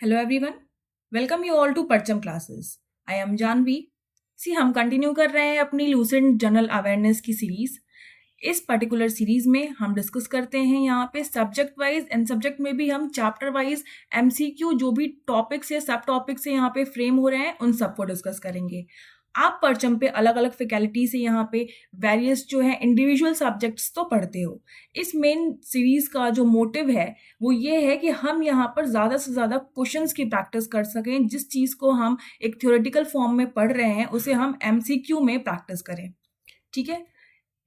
Hello everyone, welcome you all to Parcham classes. I am Janvi. हम continue कर रहे हैं अपनी लूसेंट जनरल अवेयरनेस की सीरीज. इस पर्टिकुलर सीरीज में हम डिस्कस करते हैं यहाँ पे सब्जेक्ट वाइज एंड सब्जेक्ट में भी हम चैप्टर वाइज एमसीक्यू जो भी टॉपिक्स या सब टॉपिक्स से यहाँ पे फ्रेम हो रहे हैं उन सबको डिस्कस करेंगे. आप परचम पे अलग अलग फैकल्टी से यहाँ पे वेरियस जो है इंडिविजुअल सब्जेक्ट्स तो पढ़ते हो. इस मेन सीरीज का जो मोटिव है वो ये है कि हम यहाँ पर ज़्यादा से ज़्यादा क्वेश्चंस की प्रैक्टिस कर सकें. जिस चीज़ को हम एक थ्योरेटिकल फॉर्म में पढ़ रहे हैं उसे हम एमसीक्यू में प्रैक्टिस करें. ठीक है.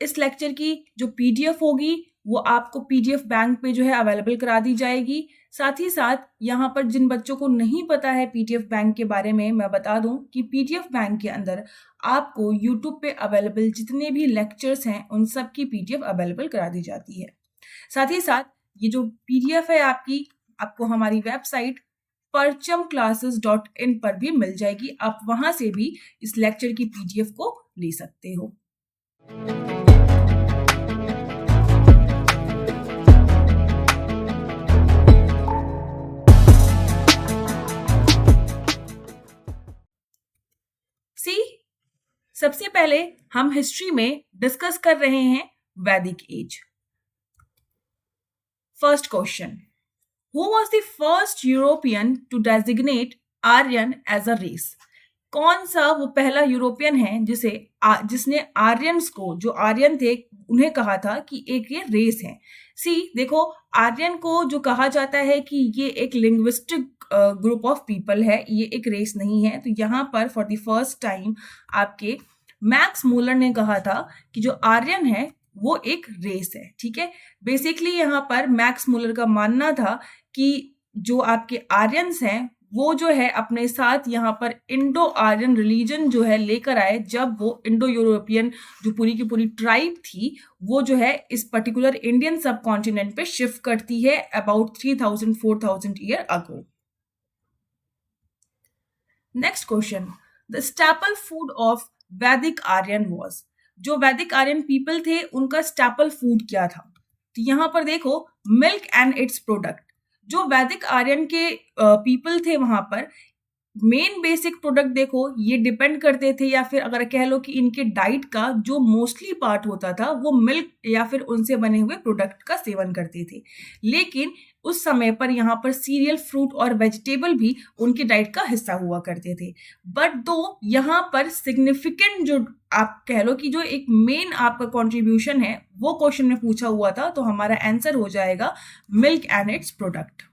इस लेक्चर की जो पीडीएफ होगी वो आपको पीडीएफ बैंक पे जो है अवेलेबल करा दी जाएगी. साथ ही साथ यहाँ पर जिन बच्चों को नहीं पता है पीडीएफ बैंक के बारे में, मैं बता दूं कि पीडीएफ बैंक के अंदर आपको यूट्यूब पे अवेलेबल जितने भी लेक्चर्स हैं उन सब की पीडीएफ अवेलेबल करा दी जाती है. साथ ही साथ ये जो पीडीएफ है आपको हमारी वेबसाइट parchamclasses.in पर भी मिल जाएगी. आप वहां से भी इस लेक्चर की पीडीएफ को ले सकते हो. सबसे पहले हम हिस्ट्री में डिस्कस कर रहे हैं Vedic age. First question, who was the first European to designate Aryan as a race? कौन सा वो पहला यूरोपियन है जिसने आर्यंस को, जो आर्यन थे, उन्हें कहा था कि एक ये रेस है. देखो, आर्यन को जो कहा जाता है कि ये एक लिंग्विस्टिक ग्रुप ऑफ पीपल है, ये एक रेस नहीं है. तो यहाँ पर फॉर द फर्स्ट टाइम आपके मैक्स मूलर ने कहा था कि जो आर्यन है वो एक रेस है. ठीक है. बेसिकली यहाँ पर मैक्स मूलर का मानना था कि जो आपके आर्यंस हैं वो जो है अपने साथ यहाँ पर इंडो आर्यन रिलीजन जो है लेकर आए, जब वो इंडो यूरोपियन जो पूरी की पूरी ट्राइब थी वो जो है इस पर्टिकुलर इंडियन सब कॉन्टिनेंट पे शिफ्ट करती है about 3000-4000 year ago. Next question, the staple food of वैदिक आर्यन वाज. जो वैदिक आर्यन पीपल थे उनका स्टैपल फूड क्या था? तो यहाँ पर देखो, मिल्क एंड इट्स प्रोडक्ट. जो वैदिक आर्यन के पीपल थे वहां पर मेन बेसिक प्रोडक्ट देखो ये डिपेंड करते थे, या फिर अगर कह लो कि इनके डाइट का जो मोस्टली पार्ट होता था वो मिल्क या फिर उनसे बने हुए प्रोडक्ट का सेवन करते थे. लेकिन उस समय पर यहाँ पर सीरियल, फ्रूट और वेजिटेबल भी उनकी डाइट का हिस्सा हुआ करते थे. बट दो यहाँ पर सिग्निफिकेंट जो आप कह लो कि जो एक मेन आपका कॉन्ट्रीब्यूशन है वो क्वेश्चन में पूछा हुआ था, तो हमारा आंसर हो जाएगा milk and its product.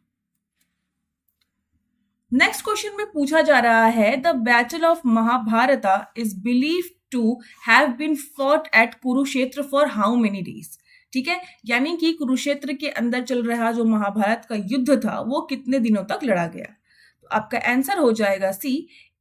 Next question में पूछा जा रहा है, the battle of Mahabharata is believe to have been fought at Kurukshetra for how many days? ठीक है. यानी कि कुरुक्षेत्र के अंदर चल रहा जो महाभारत का युद्ध था वो कितने दिनों तक लड़ा गया? तो आपका आंसर हो जाएगा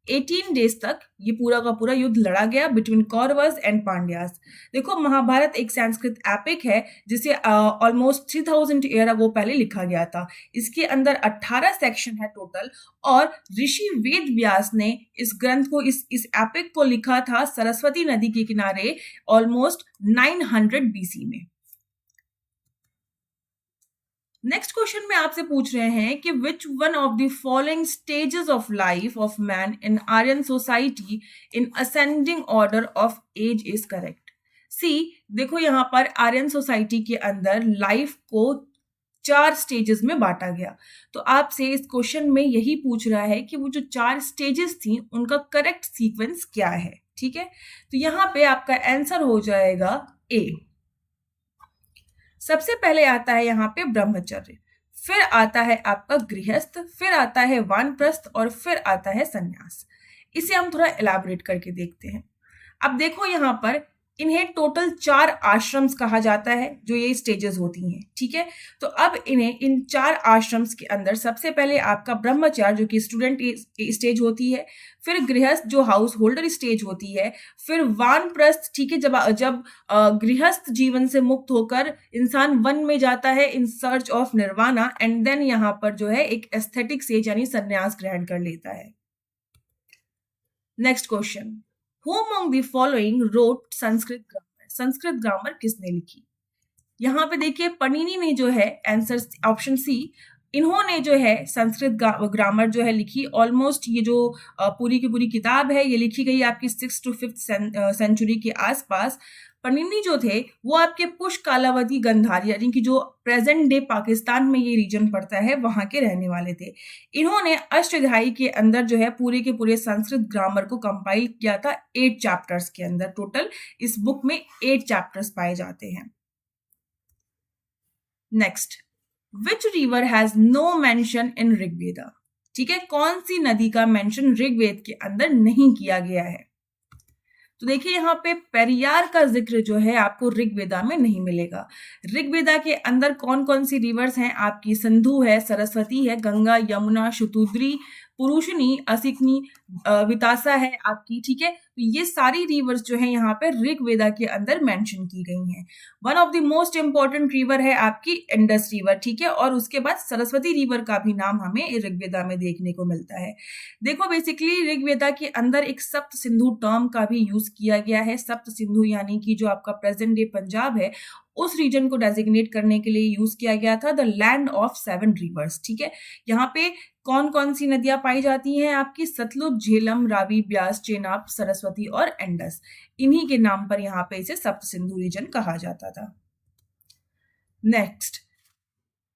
18 डेज तक ये पूरा का पूरा युद्ध लड़ा गया बिटवीन कौरवस एंड पांड्यास. देखो, महाभारत एक संस्कृत एपिक है जिसे ऑलमोस्ट 3000 ईयर अगो पहले लिखा गया था. इसके अंदर 18 सेक्शन है टोटल, और ऋषि वेद व्यास ने इस ग्रंथ को, इस एपिक को लिखा था सरस्वती नदी के किनारे ऑलमोस्ट 900 बीसी में. नेक्स्ट क्वेश्चन में आपसे पूछ रहे हैं कि which one of the following stages of life of man in Aryan society in ascending order of age is correct? देखो, यहाँ पर आर्यन सोसाइटी के अंदर लाइफ को 4 स्टेजेस में बांटा गया. तो आपसे इस क्वेश्चन में यही पूछ रहा है कि वो जो 4 स्टेजेस थी उनका करेक्ट सीक्वेंस क्या है. ठीक है. तो यहाँ पे आपका आंसर हो जाएगा ए. सबसे पहले आता है यहाँ पे ब्रह्मचर्य, फिर आता है आपका गृहस्थ, फिर आता है वानप्रस्थ और फिर आता है संन्यास. इसे हम थोड़ा एलैबोरेट करके देखते हैं. अब देखो, यहाँ पर इन्हें टोटल 4 आश्रम्स कहा जाता है जो ये स्टेजेस होती हैं. ठीक है. तो अब इन्हें इन 4 आश्रम्स के अंदर सबसे पहले आपका ब्रह्मचार्य जो कि स्टूडेंट स्टेज होती है, फिर गृहस्थ जो हाउस होल्डर स्टेज होती है, फिर वानप्रस्थ. ठीक है. जब गृहस्थ जीवन से मुक्त होकर इंसान वन में जाता है in search of nirvana, and then यहाँ पर जो है एक एस्थेटिक स्टेज यानी संन्यास ग्रहण कर लेता है. Next question, Who among the following wrote Sanskrit grammar? Sanskrit grammar किसने लिखी? यहाँ पे देखिए, पणिनि ने जो है आंसर ऑप्शन सी इन्होंने जो है संस्कृत ग्रामर जो है लिखी। ऑलमोस्ट ये जो पूरी की पूरी किताब है ये लिखी गई आपकी 6th to 5th सेंचुरी के आसपास। पन्निनी जो थे वो आपके पुष्प कालावती गंधार यानी कि जो प्रेजेंट डे पाकिस्तान में ये रीजन पड़ता है वहां के रहने वाले थे। इन्होंने अष्टध्यायी के अंदर जो है पूरे के पूरे संस्कृत ग्रामर को कंपाइल किया था 8 चैप्टर्स के अंदर। टोटल इस बुक में 8 चैप्टर्स पाए जाते हैं। Next, which river has no mention in Rigveda? ठीक है, कौन सी नदी का मेंशन ऋग्वेद के अंदर नहीं किया गया है? तो देखिए यहाँ पे पेरियार का जिक्र जो है आपको ऋग्वेदा में नहीं मिलेगा। ऋग्वेदा के अंदर कौन कौन सी रिवर्स हैं आपकी? सिंधु है, सरस्वती है, गंगा, यमुना, शतुद्री, पुरुषनी, असिकनी, वितासा है आपकी। ठीक है, तो ये सारी रिवर्स जो है यहाँ पे ऋग्वेदा के अंदर मेंशन की गई हैं। One of the most important river है आपकी इंडस रिवर। ठीक है, और उसके बाद सरस्वती रिवर का भी नाम हमें ऋग्वेदा में देखने को मिलता है। देखो बेसिकली ऋग्वेदा के अंदर एक सप्त सिंधु टर्म का भी यूज किया गया है। सप्त सिंधु यानी कि जो आपका प्रेजेंट डे पंजाब है उस रीजन को डेजिग्नेट करने के लिए यूज किया गया था द लैंड ऑफ 7 रिवर्स। ठीक है, यहाँ पे कौन कौन सी नदियां पाई जाती हैं आपकी? सतलुज, झेलम, रावी, ब्यास, चेनाब, सरस्वती और इंडस। इन्हीं के नाम पर यहाँ पे इसे सप्त सिंधु रीजन कहा जाता था। Next,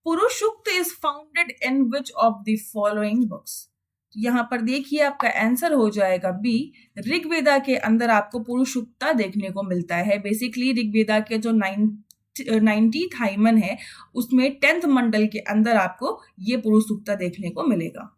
Purushasukta is founded in which of the following books? यहाँ पर देखिए आपका आंसर हो जाएगा बी। ऋग्वेदा के अंदर आपको पुरुषुक्ता देखने को मिलता है। बेसिकली ऋग्वेदा के जो 90th हाइमन है उसमें 10th मंडल के अंदर आपको ये पुरुषुक्ता देखने को मिलेगा।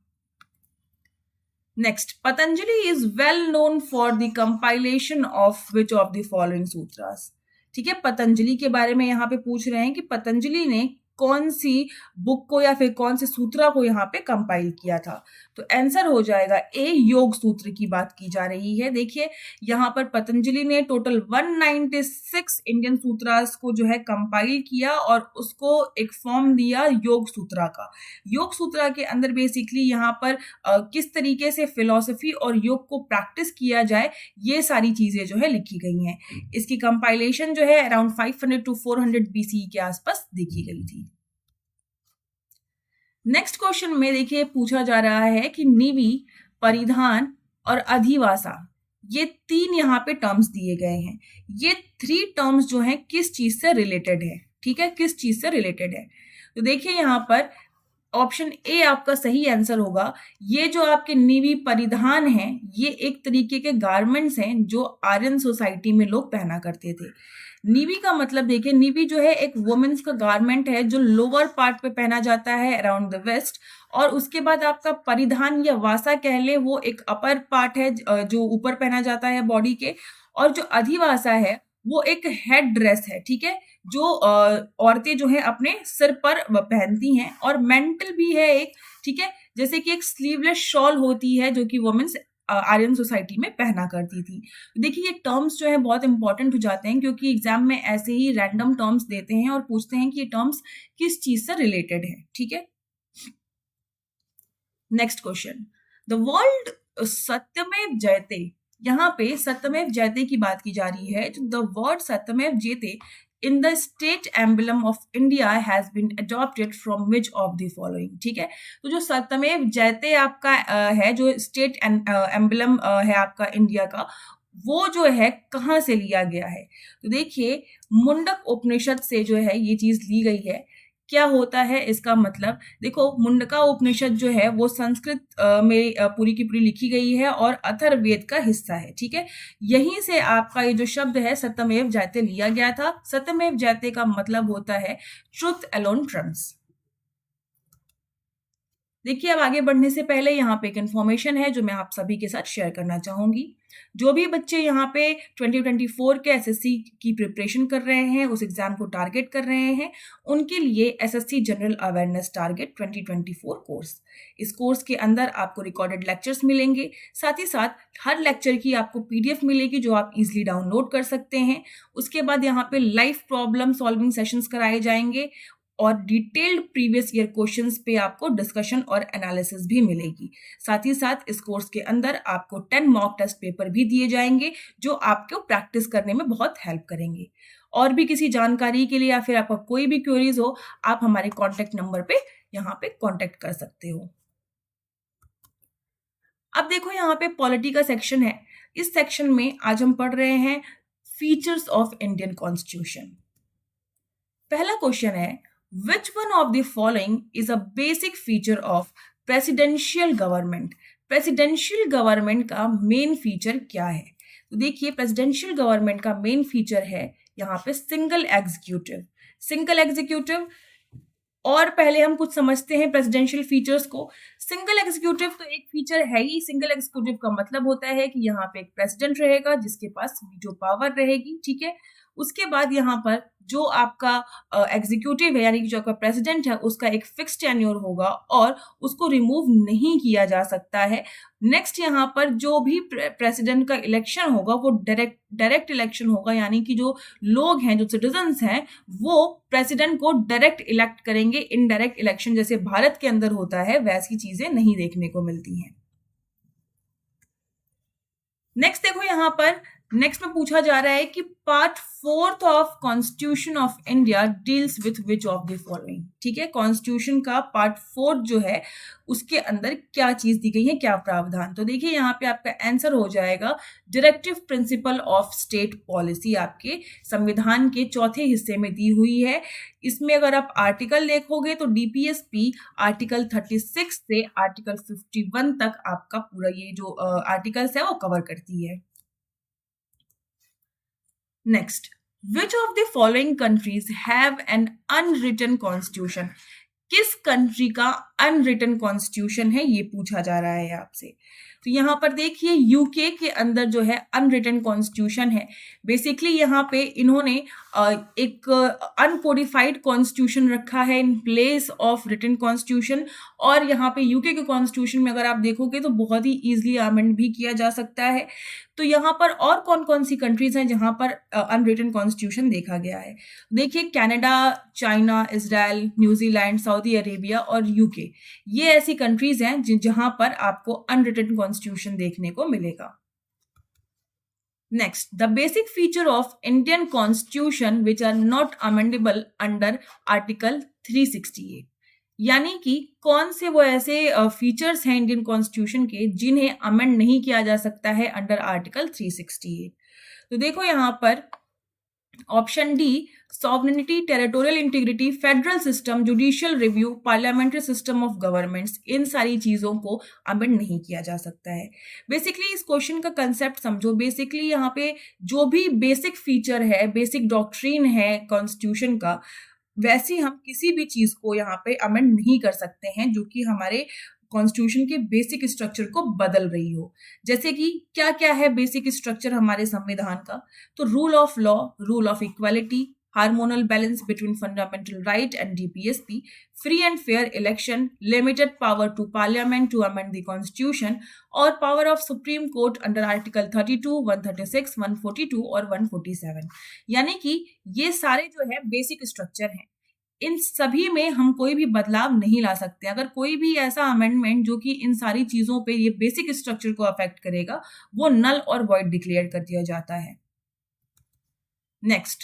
Next, Patanjali is well known for the compilation of which of the following sutras? ठीक है, पतंजलि के बारे में यहाँ पे पूछ रहे हैं कि पतंजलि ने कौन सी बुक को या फिर कौन से सूत्रा को यहाँ पे कंपाइल किया था। तो आंसर हो जाएगा ए, योग सूत्र की बात की जा रही है। देखिए यहाँ पर पतंजलि ने टोटल 196 इंडियन सूत्रास को जो है कंपाइल किया और उसको एक फॉर्म दिया योग सूत्रा का। योग सूत्रा के अंदर बेसिकली यहाँ पर किस तरीके से फिलॉसफी और योग को प्रैक्टिस किया जाए ये सारी चीजें जो है लिखी गई हैं। इसकी कंपाइलेशन जो है अराउंड 500 to 400 BCE के आसपास देखी गई थी। नेक्स्ट क्वेश्चन में देखिए पूछा जा रहा है कि निवि, परिधान और अधिवासा ये 3 यहाँ पे टर्म्स दिए गए हैं। ये 3 टर्म्स जो हैं किस चीज से रिलेटेड है? ठीक है, किस चीज से रिलेटेड है? तो देखिए यहाँ पर ऑप्शन ए आपका सही आंसर होगा। ये जो आपके निवि परिधान हैं ये एक तरीके के गारमेंट्स हैं जो आर्यन सोसाइटी में लोग पहना करते थे। निवि का मतलब देखिए, निवि जो है एक वुमेन्स का गारमेंट है जो लोअर पार्ट पे पहना जाता है अराउंड द वेस्ट, और उसके बाद आपका परिधान या वासा कह ले वो एक अपर पार्ट है जो ऊपर पहना जाता है बॉडी के, और जो अधिवासा है वो एक हेड ड्रेस है। ठीक है, जो औरतें जो है अपने सिर पर पहनती हैं, और मेंटल भी है एक। ठीक है, जैसे कि एक स्लीवलेस शॉल होती है जो कि वुमेन्स आर्यन सोसाइटी में पहना करती थी। देखिए ये टर्म्स जो है बहुत इंपॉर्टेंट हो जाते हैं क्योंकि एग्जाम में ऐसे ही रैंडम टर्म्स देते हैं और पूछते हैं कि ये टर्म्स किस चीज से रिलेटेड है। ठीक है, नेक्स्ट क्वेश्चन, द वर्ल्ड सत्यमेव जयते। यहाँ पे सत्यमेव जयते की बात की जा रही है। द वर्ड सत्यमेव जयते in the state emblem of India has been adopted from which of the following? ठीक है, तो जो सत्यमेव जयते आपका है, जो स्टेट एम्बलम है आपका इंडिया का, वो जो है कहाँ से लिया गया है? तो देखिए मुंडक उपनिषद से जो है ये चीज ली गई है। क्या होता है इसका मतलब? देखो मुंडका उपनिषद जो है वो संस्कृत में पूरी की पूरी लिखी गई है और अथर्ववेद का हिस्सा है। ठीक है, यहीं से आपका ये जो शब्द है सत्यमेव जयते लिया गया था। सत्यमेव जयते का मतलब होता है ट्रुथ अलोन ट्रम्प्स। देखिए अब आगे बढ़ने से पहले यहाँ पे एक इन्फॉर्मेशन है जो मैं आप सभी के साथ शेयर करना चाहूंगी। जो भी बच्चे यहाँ पे 2024 के एसएससी की प्रिपरेशन कर रहे हैं, उस एग्जाम को टारगेट कर रहे हैं, उनके लिए SSC general awareness target 2024 course. इस कोर्स के अंदर आपको रिकॉर्डेड लेक्चर्स मिलेंगे, साथ ही साथ हर लेक्चर की आपको पीडीएफ मिलेगी जो आप इजीली डाउनलोड कर सकते हैं। उसके बाद यहाँ पे लाइव प्रॉब्लम सॉल्विंग सेशंस कराए जाएंगे और डिटेल्ड प्रीवियस ईयर क्वेश्चंस पे आपको डिस्कशन और एनालिसिस भी मिलेगी। साथ ही साथ इस कोर्स के अंदर आपको 10 मॉक टेस्ट पेपर भी दिए जाएंगे जो आपको प्रैक्टिस करने में बहुत हेल्प करेंगे। और भी किसी जानकारी के लिए या फिर आपका कोई भी क्वेरीज हो, आप हमारे कॉन्टैक्ट नंबर पे यहाँ पे कांटेक्ट कर सकते हो। अब देखो यहाँ पे पॉलिटी का सेक्शन है। इस सेक्शन में आज हम पढ़ रहे हैं फीचर्स ऑफ इंडियन कॉन्स्टिट्यूशन। पहला क्वेश्चन है, विच one of the following is a basic feature of presidential government? Presidential government का मेन फीचर क्या है? तो देखिए, प्रेसिडेंशियल गवर्नमेंट का मेन फीचर है यहाँ पे सिंगल एग्जीक्यूटिव। सिंगल एग्जीक्यूटिव, और पहले हम कुछ समझते हैं प्रेसिडेंशियल फीचर्स को। सिंगल एग्जीक्यूटिव तो एक फीचर है ही। सिंगल एग्जीक्यूटिव का मतलब होता है कि यहाँ पे एक प्रेसिडेंट रहेगा जिसके पास वीटो पावर रहेगी, ठीक है। उसके बाद यहाँ पर जो आपका एग्जीक्यूटिव है, यानी कि जो आपका प्रेसिडेंट है, उसका एक फिक्स टेन्योर होगा और उसको रिमूव नहीं किया जा सकता है। नेक्स्ट, यहाँ पर जो भी प्रेसिडेंट का इलेक्शन होगा वो डायरेक्ट इलेक्शन होगा, यानी कि जो लोग हैं, जो सिटीजन्स हैं, वो प्रेसिडेंट को डायरेक्ट इलेक्ट करेंगे। इनडायरेक्ट इलेक्शन जैसे भारत के अंदर होता है वैसी चीजें नहीं देखने को मिलती हैं। नेक्स्ट देखो, यहाँ पर नेक्स्ट में पूछा जा रहा है कि part 4 of constitution of India deals with which of the following. ठीक है, कॉन्स्टिट्यूशन का पार्ट 4 जो है उसके अंदर क्या चीज दी गई है, क्या प्रावधान? तो देखिए, यहाँ पे आपका आंसर हो जाएगा directive principle of state policy. आपके संविधान के चौथे हिस्से में दी हुई है। इसमें अगर आप आर्टिकल देखोगे तो डीपीएसपी आर्टिकल 36 से आर्टिकल 51 तक आपका पूरा ये जो आर्टिकल्स है वो कवर करती है। Next, which of the following countries have an unwritten constitution? किस कंट्री का अनरिटन कॉन्स्टिट्यूशन है, ये पूछा जा रहा है आपसे। तो यहाँ पर देखिए, यूके के अंदर जो है अनरिटन कॉन्स्टिट्यूशन है। बेसिकली यहाँ पे इन्होंने एक अनकोडिफाइड कॉन्स्टिट्यूशन रखा है in place of written constitution. और यहाँ पे यूके के कॉन्स्टिट्यूशन में अगर आप देखोगे तो बहुत ही इजीली अमेंड भी किया जा सकता है। तो यहाँ पर और कौन कौन सी कंट्रीज हैं जहां पर अनरिटन कॉन्स्टिट्यूशन देखा गया है? देखिए, Canada, China, Israel, New Zealand, Saudi Arabia और यूके, ये ऐसी कंट्रीज हैं जहां पर आपको अनरिटन कॉन्स्टिट्यूशन देखने को मिलेगा। Next, the basic feature of Indian constitution which are not amendable under article 368, यानी कि कौन से वो ऐसे फीचर्स हैं इंडियन कॉन्स्टिट्यूशन के जिन्हें अमेंड नहीं किया जा सकता है अंडर आर्टिकल 368। तो देखो यहाँ पर option D, sovereignty, territorial integrity, federal system, judicial review, parliamentary system of governments, इन सारी चीजों को अमेंड नहीं किया जा सकता है। बेसिकली इस क्वेश्चन का कंसेप्ट समझो। बेसिकली यहाँ पे जो भी बेसिक फीचर है, बेसिक डॉक्ट्रिन है कॉन्स्टिट्यूशन का, वैसे हम किसी भी चीज को यहाँ पे अमेंड नहीं कर सकते हैं जो कि हमारे कॉन्स्टिट्यूशन के बेसिक स्ट्रक्चर को बदल रही हो। जैसे कि क्या क्या है बेसिक स्ट्रक्चर हमारे संविधान का? तो rule of law, rule of equality, hormonal balance between fundamental right and DPSP, free and fair election, limited power to parliament to amend the constitution, और power of Supreme Court under article 32, 136, 142 और 147। यानी कि ये सारे जो है basic structure हैं। इन सभी में हम कोई भी बदलाव नहीं ला सकते। अगर कोई भी ऐसा अमेंडमेंट जो कि इन सारी चीजों पे, ये बेसिक स्ट्रक्चर को अफेक्ट करेगा, वो नल और वॉइड डिक्लेयर कर दिया जाता है। Next,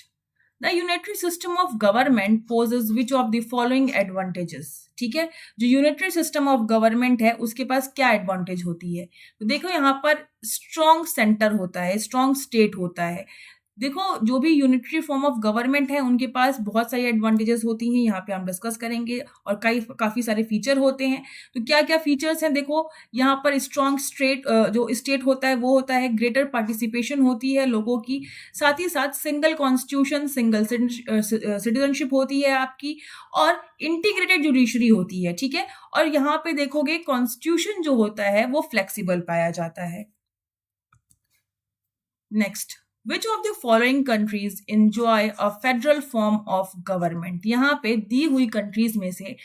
the unitary system of government poses which of the following advantages? ठीक है, जो यूनिटरी सिस्टम ऑफ गवर्नमेंट है उसके पास क्या एडवांटेज होती है? तो देखो, यहाँ पर स्ट्रॉन्ग सेंटर होता है, स्ट्रॉन्ग स्टेट होता है। देखो, जो भी यूनिटरी फॉर्म ऑफ गवर्नमेंट है उनके पास बहुत सारी एडवांटेजेस होती हैं, यहाँ पे हम डिस्कस करेंगे, और काफी सारे फीचर होते हैं। तो क्या क्या फीचर्स हैं? देखो, यहाँ पर स्ट्रॉन्ग स्टेट, जो स्टेट होता है वो होता है ग्रेटर पार्टिसिपेशन होती है लोगों की, साथ ही साथ सिंगल कॉन्स्टिट्यूशन, सिंगल सिटीजनशिप होती है आपकी, और इंटीग्रेटेड जुडिशरी होती है। ठीक है, और यहाँ पे देखोगे कॉन्स्टिट्यूशन जो होता है वो फ्लेक्सिबल पाया जाता है। Next, Which of the following countries enjoy a federal form of government? यहाँ पे दी हुई कंट्रीज में से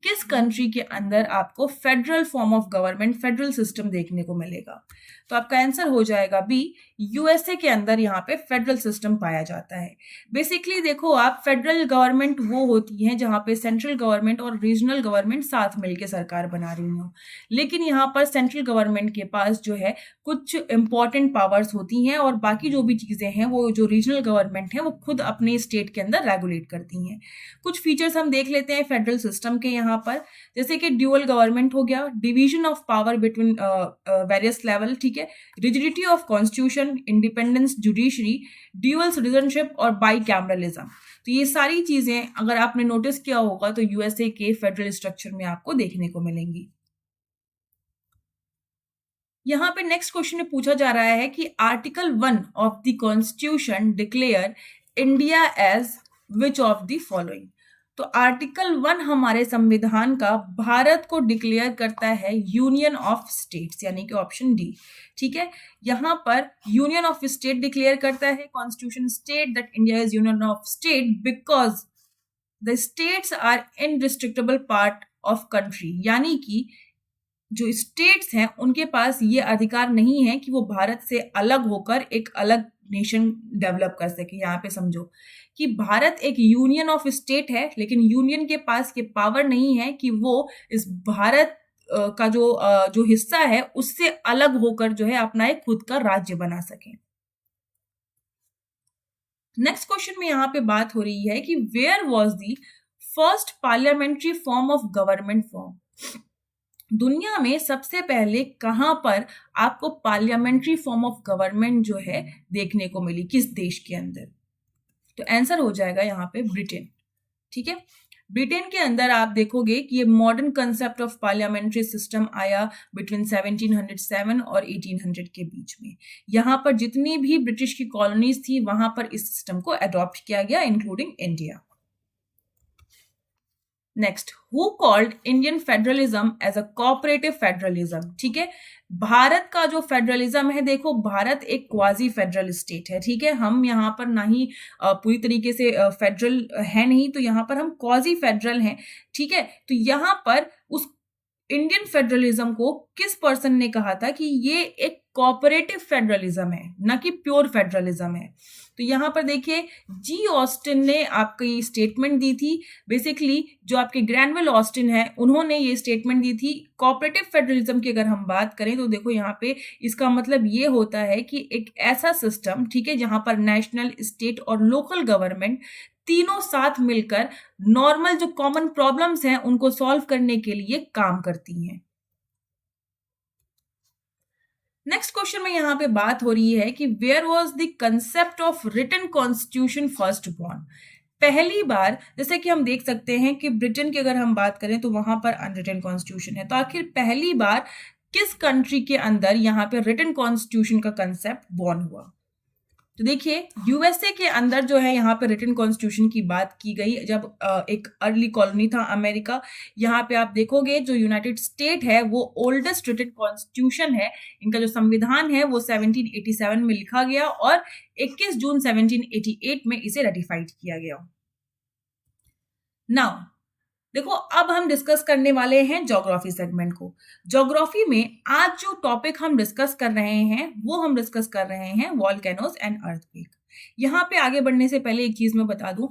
किस कंट्री के अंदर आपको federal form of government, federal system देखने को मिलेगा? तो आपका आंसर हो जाएगा बी, यूएसए के अंदर यहाँ पे फेडरल सिस्टम पाया जाता है। बेसिकली देखो, आप फेडरल गवर्नमेंट वो होती है जहाँ पे सेंट्रल गवर्नमेंट और रीजनल गवर्नमेंट साथ मिलकर सरकार बना रही हो, लेकिन यहाँ पर सेंट्रल गवर्नमेंट के पास जो है कुछ इंपॉर्टेंट पावर्स होती हैं, और बाकी जो भी चीजें हैं वो जो रीजनल गवर्नमेंट है वो खुद अपने स्टेट के अंदर रेगुलेट करती हैं। कुछ फीचर्स हम देख लेते हैं फेडरल सिस्टम के। यहाँ यहाँ पर, जैसे कि ड्यूअल गवर्नमेंट हो गया, division of power between various level, ठीक है, rigidity of constitution, independence judiciary, dual citizenship और बाई कैमरलिज्म। तो ये सारी चीजें अगर आपने नोटिस किया होगा तो यूएसए के फेडरल स्ट्रक्चर में आपको देखने को मिलेंगी। यहाँ पे नेक्स्ट क्वेश्चन में पूछा जा रहा है कि article 1 of the constitution declare India as which of the following. तो आर्टिकल 1 हमारे संविधान का भारत को डिक्लेयर करता है यूनियन ऑफ स्टेट्स, यानी कि ऑप्शन डी, ठीक है। यहाँ पर यूनियन ऑफ स्टेट डिक्लेयर करता है constitution state that India is union of state because the states are indestructible part of country, यानी कि जो स्टेट्स हैं उनके पास ये अधिकार नहीं है कि वो भारत से अलग होकर एक अलग नेशन डेवलप कर सके। यहाँ पे समझो कि भारत एक यूनियन ऑफ स्टेट है, लेकिन यूनियन के पास ये पावर नहीं है कि वो इस भारत का जो हिस्सा है उससे अलग होकर जो है अपना एक खुद का राज्य बना सके। नेक्स्ट क्वेश्चन में यहाँ पे बात हो रही है कि where was the first parliamentary form of government form. दुनिया में सबसे पहले कहां पर आपको पार्लियामेंट्री फॉर्म ऑफ गवर्नमेंट जो है देखने को मिली, किस देश के अंदर? तो आंसर हो जाएगा यहाँ पे ब्रिटेन, ठीक है। ब्रिटेन के अंदर आप देखोगे कि ये modern concept of parliamentary system आया बिटवीन 1707 और 1800 के बीच में। यहाँ पर जितनी भी ब्रिटिश की कॉलोनीज थी वहां पर इस सिस्टम को अडॉप्ट किया गया, including India. Next, who called Indian federalism as a cooperative federalism, ठीक है। भारत का जो फेडरलिज्म है, देखो भारत एक क्वाजी फेडरल स्टेट है, ठीक है। हम यहाँ पर ना ही पूरी तरीके से फेडरल है नहीं, तो यहाँ पर हम क्वाजी फेडरल हैं, ठीक है। तो यहाँ पर उस इंडियन फेडरलिज्म को किस पर्सन ने कहा था कि ये एक कोऑपरेटिव फेडरलिज्म है, ना कि प्योर फेडरलिज्म है। तो यहाँ पर देखिए जी ऑस्टिन ने आपकी स्टेटमेंट दी थी। बेसिकली जो आपके ग्रैनवेल ऑस्टिन है उन्होंने ये स्टेटमेंट दी थी। कोऑपरेटिव फेडरलिज्म की अगर हम बात करें तो देखो यहाँ पे इसका मतलब ये होता है कि एक ऐसा सिस्टम, ठीक है, जहां पर नेशनल, स्टेट और लोकल गवर्नमेंट तीनों साथ मिलकर नॉर्मल जो कॉमन प्रॉब्लम्स हैं उनको सॉल्व करने के लिए काम करती हैं। नेक्स्ट क्वेश्चन में यहाँ पे बात हो रही है कि where was the concept of written constitution first born. पहली बार, जैसे कि हम देख सकते हैं कि ब्रिटेन की अगर हम बात करें तो वहां पर अनरिटन कॉन्स्टिट्यूशन है, तो आखिर पहली बार किस कंट्री के अंदर यहाँ पे रिटन कॉन्स्टिट्यूशन का कंसेप्ट बॉर्न हुआ? तो देखिए यूएसए के अंदर जो है यहाँ पे रिटन कॉन्स्टिट्यूशन की बात की गई जब एक अर्ली कॉलोनी था अमेरिका। यहाँ पे आप देखोगे जो यूनाइटेड स्टेट है वो ओल्डेस्ट रिटन कॉन्स्टिट्यूशन है। इनका जो संविधान है वो 1787 में लिखा गया और 21 जून 1788 में इसे रेटिफाइड किया गया। नाउ देखो अब हम डिस्कस करने वाले हैं ज्योग्राफी सेगमेंट को। ज्योग्राफी में आज जो टॉपिक हम डिस्कस कर रहे हैं वो हम डिस्कस कर रहे हैं वॉल्केनोज एंड अर्थक्वेक। यहाँ पे आगे बढ़ने से पहले एक चीज मैं बता दूं,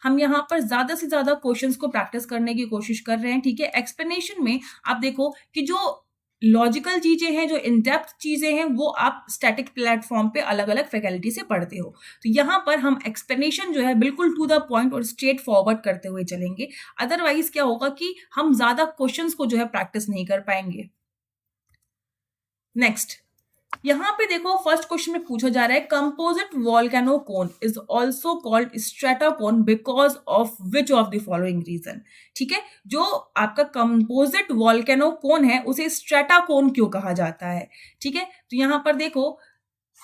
हम यहाँ पर ज्यादा से ज्यादा क्वेश्चंस को प्रैक्टिस करने की कोशिश कर रहे हैं, ठीक है। एक्सप्लेनेशन में आप देखो कि जो लॉजिकल चीजें हैं, जो इन डेप्थ चीजें हैं, वो आप स्टैटिक प्लेटफॉर्म पे अलग अलग फैकल्टी से पढ़ते हो। तो यहाँ पर हम एक्सप्लेनेशन जो है बिल्कुल टू द पॉइंट और स्ट्रेट फॉरवर्ड करते हुए चलेंगे। अदरवाइज क्या होगा कि हम ज्यादा क्वेश्चंस को जो है प्रैक्टिस नहीं कर पाएंगे। नेक्स्ट, यहाँ पे देखो फर्स्ट क्वेश्चन में पूछा जा रहा है composite volcano cone is also called stratocone because of which of the following reason, ठीक है। जो आपका कंपोजिट वॉल्केनो कोन है उसे स्ट्रेटाकोन क्यों कहा जाता है, ठीक है। तो यहाँ पर देखो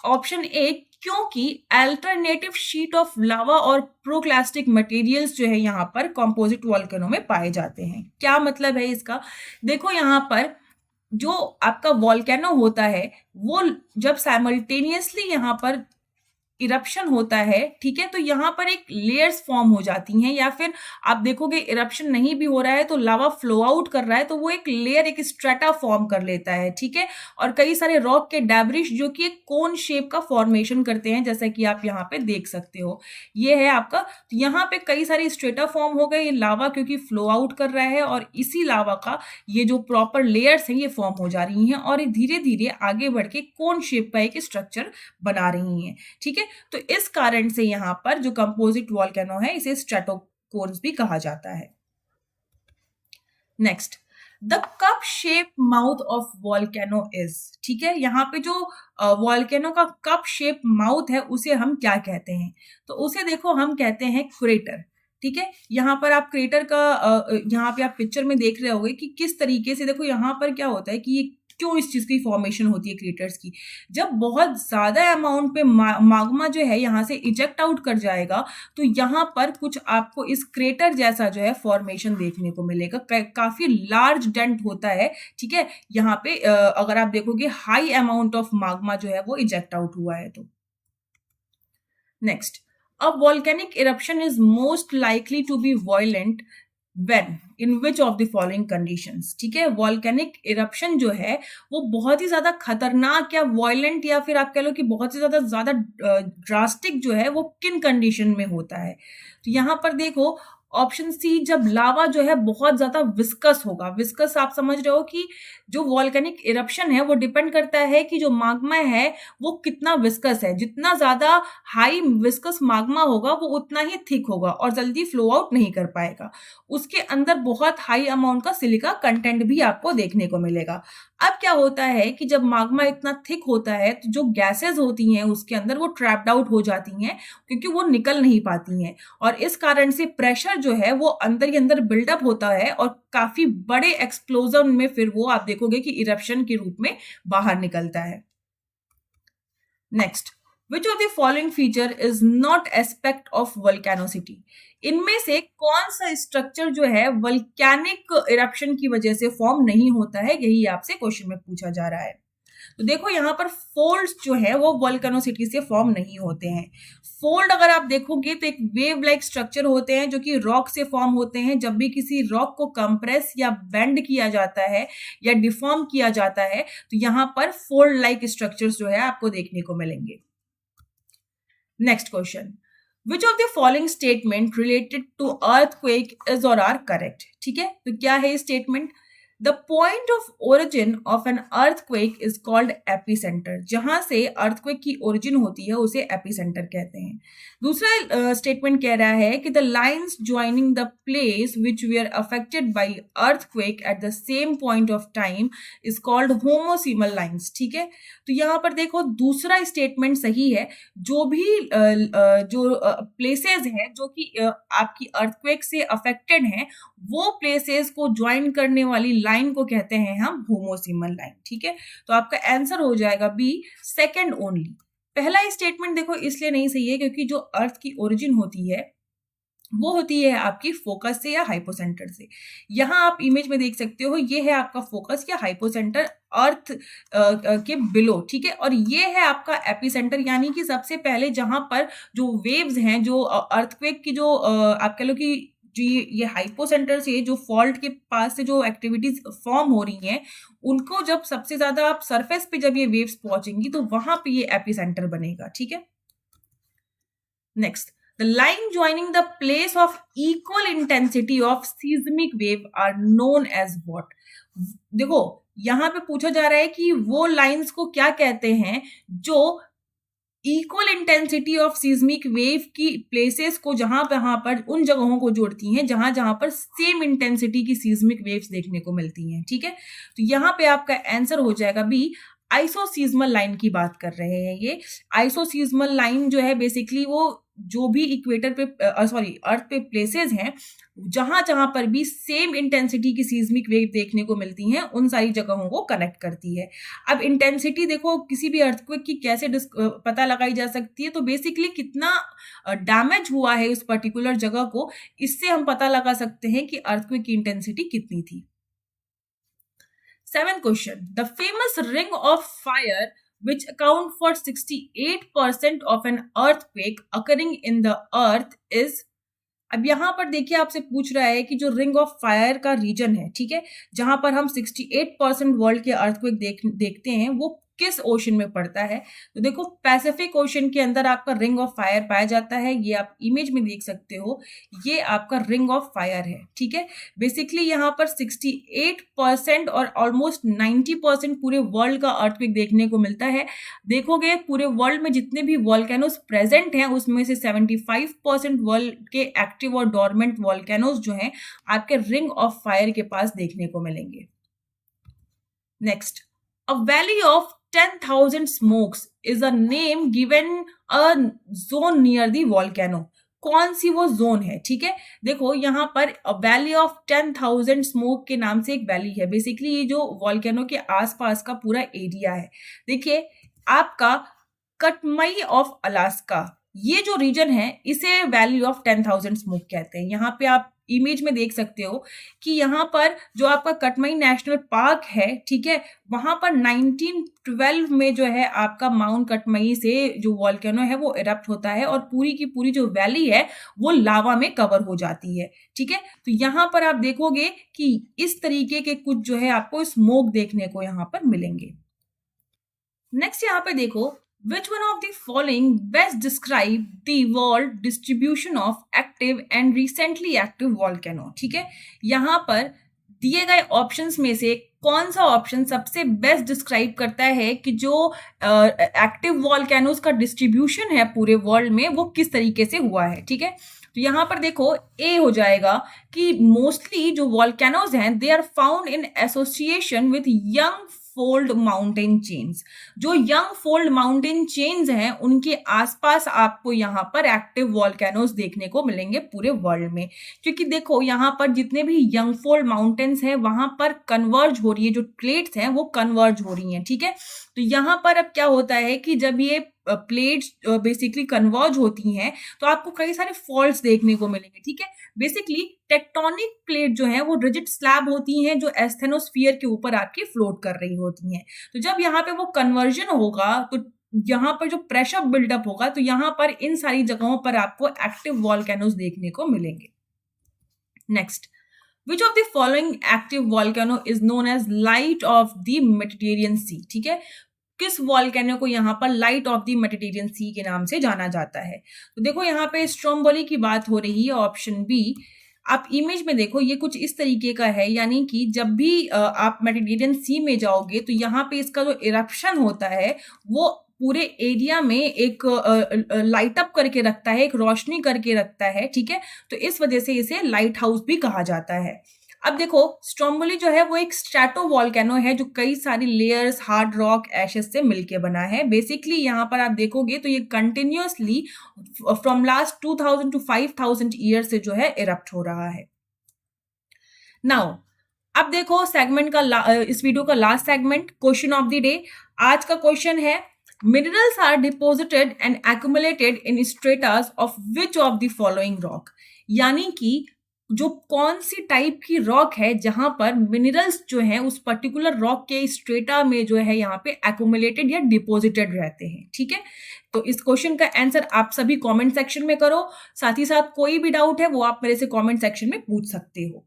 ऑप्शन ए, क्योंकि अल्टरनेटिव शीट ऑफ लावा और प्रोक्लास्टिक मटेरियल्स जो है यहाँ पर कंपोजिट वॉल्केनो में पाए जाते हैं। क्या मतलब है इसका? देखो यहाँ पर जो आपका वॉल्केनो होता है वो जब साइमल्टेनियसली यहाँ पर इरप्शन होता है, ठीक है, तो यहाँ पर एक लेयर्स फॉर्म हो जाती हैं, या फिर आप देखोगे इरप्शन नहीं भी हो रहा है तो लावा फ्लो आउट कर रहा है तो वो एक लेयर, एक स्ट्रेटा फॉर्म कर लेता है, ठीक है। और कई सारे रॉक के डैब्रिश जो कि एक कोन शेप का फॉर्मेशन करते हैं, जैसा कि आप यहाँ पे देख सकते हो। ये है आपका, तो यहाँ पे कई सारे स्ट्रेटा फॉर्म हो गए, ये लावा क्योंकि फ्लो आउट कर रहा है और इसी लावा का ये जो प्रॉपर लेयर्स हैं ये फॉर्म हो जा रही हैं और धीरे धीरे आगे बढ़ के कोन शेप का एक स्ट्रक्चर बना रही हैं, ठीक है। तो इस कारण से यहां पर जो कंपोजिट वॉल्केनो है इसे स्ट्रेटोकोन्स भी कहा जाता है। Next, the cup shape mouth of volcano is, ठीक है, यहाँ पे जो वॉल्केनो का कप शेप माउथ है उसे हम क्या कहते हैं? तो उसे देखो हम कहते हैं क्रेटर, ठीक है। यहाँ पर आप क्रेटर का यहाँ पे आप पिक्चर में देख रहे होगे कि किस तरीके से, देखो यहाँ पर क्या होता है कि ये क्यों इस चीज की फॉर्मेशन होती है क्रेटर्स की। जब बहुत ज्यादा अमाउंट पे माग्मा जो है यहाँ से इजेक्ट आउट कर जाएगा तो यहाँ पर कुछ आपको इस क्रेटर जैसा जो है फॉर्मेशन देखने को मिलेगा। काफी लार्ज डेंट होता है, ठीक है। यहाँ पे अगर आप देखोगे हाई अमाउंट ऑफ माग्मा जो है वो इजेक्ट आउट हुआ है तो। Next, a volcanic eruption is most likely to be violent when in which of the following conditions, ठीक है। वॉल्केनिक इरप्शन जो है वो बहुत ही ज्यादा खतरनाक या वायलेंट या फिर आप कह लो कि बहुत ही ज्यादा ड्रास्टिक जो है वो किन कंडीशन में होता है? तो यहां पर देखो ऑप्शन सी, जब लावा जो है बहुत ज्यादा विस्कस होगा। विस्कस आप समझ रहे हो कि जो वॉल्केनिक इरप्शन है वो डिपेंड करता है कि जो माग्मा है वो कितना विस्कस है। जितना ज्यादा हाई विस्कस माग्मा होगा वो उतना ही थिक होगा और जल्दी फ्लो आउट नहीं कर पाएगा। उसके अंदर बहुत हाई अमाउंट का सिलिका कंटेंट भी आपको देखने को मिलेगा। अब क्या होता है कि जब माग्मा इतना थिक होता है तो जो गैसेस होती हैं उसके अंदर वो ट्रैप्ड आउट हो जाती हैं क्योंकि वो निकल नहीं पाती हैं, और इस कारण से प्रेशर जो है वो अंदर ही अंदर बिल्डअप होता है और काफी बड़े एक्सप्लोजन में फिर वो आप देखोगे कि इरप्शन के रूप में बाहर निकलता है। Next, which of the following feature is not aspect of volcanicity? इनमें से कौन सा स्ट्रक्चर जो है वोल्केनिक इरप्शन की वजह से फॉर्म नहीं होता है? यही आपसे क्वेश्चन में पूछा जा रहा है। तो देखो यहाँ पर फोल्ड्स जो है वो वोल्केनोसिटी से फॉर्म नहीं होते हैं। फोल्ड अगर आप देखोगे तो एक वेव लाइक स्ट्रक्चर होते हैं जो कि रॉक से फॉर्म होते हैं। जब भी किसी रॉक को कंप्रेस या बेंड किया जाता है या डिफॉर्म किया जाता है तो यहाँ पर फोल्ड लाइक स्ट्रक्चर्स जो है आपको देखने को मिलेंगे। Next question, which of the following statement related to earthquake is or are correct? ठीक है, तो क्या है statement? The point of origin of an earthquake is called epicenter. जहां से earthquake की origin होती है उसे epicenter कहते हैं। दूसरा स्टेटमेंट कह रहा है कि the lines joining the place which were affected by earthquake at the same point of time is called homosemal lines। ठीक है, तो यहाँ पर देखो दूसरा स्टेटमेंट सही है। जो भी जो प्लेसेस हैं जो कि आपकी earthquake से affected हैं वो प्लेसेस को ज्वाइन करने वाली लाइन को कहते हैं हम होमोसिमल लाइन। ठीक है, तो आपका आंसर हो जाएगा बी, सेकंड ओनली। पहला स्टेटमेंट देखो इसलिए नहीं सही है क्योंकि जो अर्थ की ओरिजिन होती है वो होती है आपकी फोकस से या हाइपोसेंटर से। यहां आप इमेज में देख सकते हो ये है आपका फोकस या हाइपोसेंटर अर्थ के बिलो। ठीक है, और ये है आपका एपिसेंटर, यानी कि सबसे पहले जहां पर जो वेव्स हैं, जो अर्थक्वेक की जो आप कह लो कि जो ये हाइपोसेंटर से जो फॉल्ट के पास से जो एक्टिविटीज फॉर्म हो रही हैं उनको जब सबसे ज्यादा आप सरफेस पे जब ये वेव्स पहुंचेंगी तो वहां पे ये एपिसेंटर बनेगा। ठीक है, next, the line joining the place of equal intensity of seismic wave are known as what? देखो यहां पे पूछा जा रहा है कि वो लाइंस को क्या कहते हैं जो equal intensity of seismic wave की प्लेसेस को जहां पर उन जगहों को जोड़ती हैं जहां जहां पर सेम इंटेंसिटी की सीज्मिक वेव्स देखने को मिलती हैं। ठीक है, तो यहां पे आपका आंसर हो जाएगा बी, आइसोसीजमल लाइन की बात कर रहे हैं। ये आइसोसीजमल लाइन जो है बेसिकली वो जो भी इक्वेटर पे अर्थ पे प्लेसेस हैं जहां जहां पर भी सेम इंटेंसिटी की सीज्मिक वेव देखने को मिलती हैं उन सारी जगहों को कनेक्ट करती है। अब इंटेंसिटी देखो किसी भी अर्थक्वेक की कैसे पता लगाई जा सकती है, तो बेसिकली कितना डैमेज हुआ है उस पर्टिकुलर जगह को, इससे हम पता लगा सकते हैं कि अर्थक्वेक की इंटेंसिटी कितनी थी। 7th question, the famous ring of fire which account for 68% of an earthquake occurring in the earth is? अब यहां पर देखिए आपसे पूछ रहा है कि जो रिंग ऑफ फायर का रीजन है, ठीक है, जहां पर हम 68% वर्ल्ड के अर्थक्वेक देखते हैं वो किस ओशन में पड़ता है? तो देखो पैसिफिक ओशन के अंदर आपका रिंग ऑफ फायर पाया जाता है। ये आप इमेज में देख सकते हो, ये आपका रिंग ऑफ फायर है, ठीक है। बेसिकली यहाँ पर 68% और ऑलमोस्ट 90% पूरे वर्ल्ड का अर्थक्वेक देखने को मिलता है। देखोगे पूरे वर्ल्ड में जितने भी वॉल्केनोज प्रेजेंट हैं उसमें से 75% वर्ल्ड के एक्टिव और डोरमेंट वॉल्केनोज जो हैं आपके रिंग ऑफ फायर के पास देखने को मिलेंगे। Next, a valley of 10,000 smokes is a name given a zone near the volcano. कौन सी वो जोन है? ठीक है, देखो यहाँ पर वैली ऑफ 10,000 स्मोक के नाम से एक वैली है। बेसिकली ये जो वॉल्केनो के आसपास का पूरा एरिया है। देखिए आपका कटमई ऑफ अलास्का, ये जो रीजन है इसे वैली ऑफ 10,000 स्मोक कहते हैं। यहाँ पे आप इमेज में देख सकते हो कि यहाँ पर जो आपका कटमई नेशनल पार्क है, ठीक है, वहां पर 1912 में जो है आपका माउंट कटमई से जो वॉल्केनो है वो इरप्ट होता है और पूरी की पूरी जो वैली है वो लावा में कवर हो जाती है, ठीक है। तो यहाँ पर आप देखोगे कि इस तरीके के कुछ जो है आपको स्मोक देखने को यहाँ पर मिलेंगे। नेक्स्ट यहाँ पे देखो, which one of the following best describe the world distribution of active and recently active volcano? ठीक है, यहाँ पर दिए गए ऑप्शंस में से कौन सा ऑप्शन सबसे बेस्ट डिस्क्राइब करता है कि जो एक्टिव वॉल्केनोज का डिस्ट्रीब्यूशन है पूरे वर्ल्ड में वो किस तरीके से हुआ है? ठीक है, तो यहाँ पर देखो ए हो जाएगा कि मोस्टली जो वॉल्केनोज हैं they are found in association with young fold mountain chains. जो यंग फोल्ड माउंटेन चेन्स हैं उनके आसपास आपको यहाँ पर एक्टिव वॉल्केनोज देखने को मिलेंगे पूरे वर्ल्ड में, क्योंकि देखो यहाँ पर जितने भी यंग फोल्ड माउंटेन्स हैं वहां पर कन्वर्ज हो रही है, जो प्लेट्स हैं वो कन्वर्ज हो रही हैं, ठीक है। तो यहाँ पर अब क्या होता है कि जब ये प्लेट्स बेसिकली कन्वर्ज होती हैं तो आपको कई सारे फॉल्ट्स देखने को मिलेंगे, ठीक है। बेसिकली टेक्टोनिक प्लेट जो है वो रिजिड स्लैब होती हैं जो एस्थेनोस्फीयर के ऊपर आपकी फ्लोट कर रही होती हैं। तो जब यहाँ पे वो कन्वर्जन होगा तो यहाँ पर जो प्रेशर बिल्डअप होगा तो यहाँ पर इन सारी जगहों पर आपको एक्टिव वॉल्केनोज देखने को मिलेंगे। Next, Which of the following active volcano is known as light of the Mediterranean Sea? ठीक है, किस वॉल्केनो को यहाँ पर लाइट ऑफ द मेडिटेरियन सी के नाम से जाना जाता है? तो देखो यहाँ पे स्ट्रोम्बोली की बात हो रही है, ऑप्शन बी। आप इमेज में देखो ये कुछ इस तरीके का है, यानी कि जब भी आप मेडिटेरियन सी में जाओगे तो यहाँ पे इसका जो इरप्शन होता है वो पूरे एरिया में एक लाइट अप करके रखता है, एक रोशनी करके रखता है, ठीक है। तो इस वजह से इसे लाइट हाउस भी कहा जाता है। अब देखो स्ट्रोम्बोली जो है वो एक स्ट्रैटो वॉल्केनो है जो कई सारी लेयर्स हार्ड रॉक एशेस से मिलके बना है। बेसिकली यहाँ पर आप देखोगे तो ये continuously from last 2000 to 5000 year से जो है इरप्ट हो रहा है। नाउ अब देखो सेगमेंट का इस वीडियो का last segment, question of the day. आज का क्वेश्चन है, minerals are deposited and accumulated in stratas of which of the following rock? यानी कि जो कौन सी टाइप की रॉक है जहां पर मिनरल्स जो हैं उस पर्टिकुलर रॉक के स्ट्रेटा में जो है यहाँ पे एक्यूमुलेटेड या डिपोजिटेड रहते हैं, ठीक है। तो इस क्वेश्चन का आंसर आप सभी कमेंट सेक्शन में करो। साथ ही साथ कोई भी डाउट है वो आप मेरे से कमेंट सेक्शन में पूछ सकते हो।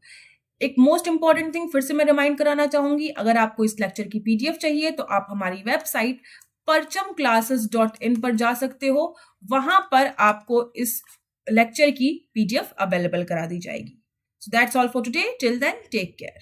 एक मोस्ट इंपॉर्टेंट थिंग फिर से मैं रिमाइंड कराना चाहूंगी, अगर आपको इस लेक्चर की पीडीएफ चाहिए तो आप हमारी वेबसाइट parchamclasses.in पर जा सकते हो। वहां पर आपको इस लेक्चर की पीडीएफ अवेलेबल करा दी जाएगी। So that's all for today. Till then, take care.